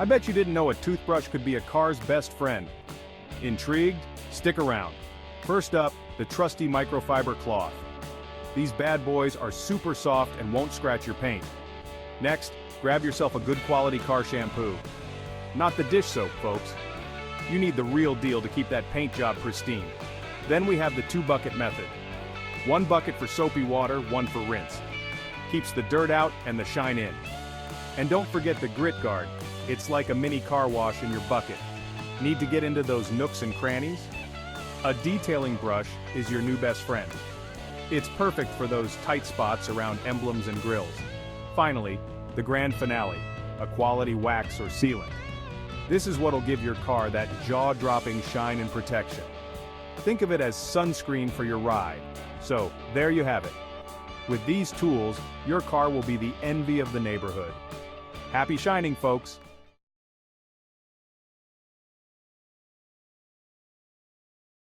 I bet you didn't know a toothbrush could be a car's best friend. Intrigued? Stick around. First up, the trusty microfiber cloth. These bad boys are super soft and won't scratch your paint. Next, grab yourself a good quality car shampoo. Not the dish soap, folks. You need the real deal to keep that paint job pristine. Then we have the 2-bucket method. 1 bucket for soapy water, 1 for rinse. Keeps the dirt out and the shine in. And don't forget the grit guard. It's like a mini car wash in your bucket. Need to get into those nooks and crannies? A detailing brush is your new best friend. It's perfect for those tight spots around emblems and grills. Finally, the grand finale, a quality wax or sealant. This is what'll give your car that jaw-dropping shine and protection. Think of it as sunscreen for your ride. So, there you have it. With these tools, your car will be the envy of the neighborhood. Happy shining, folks!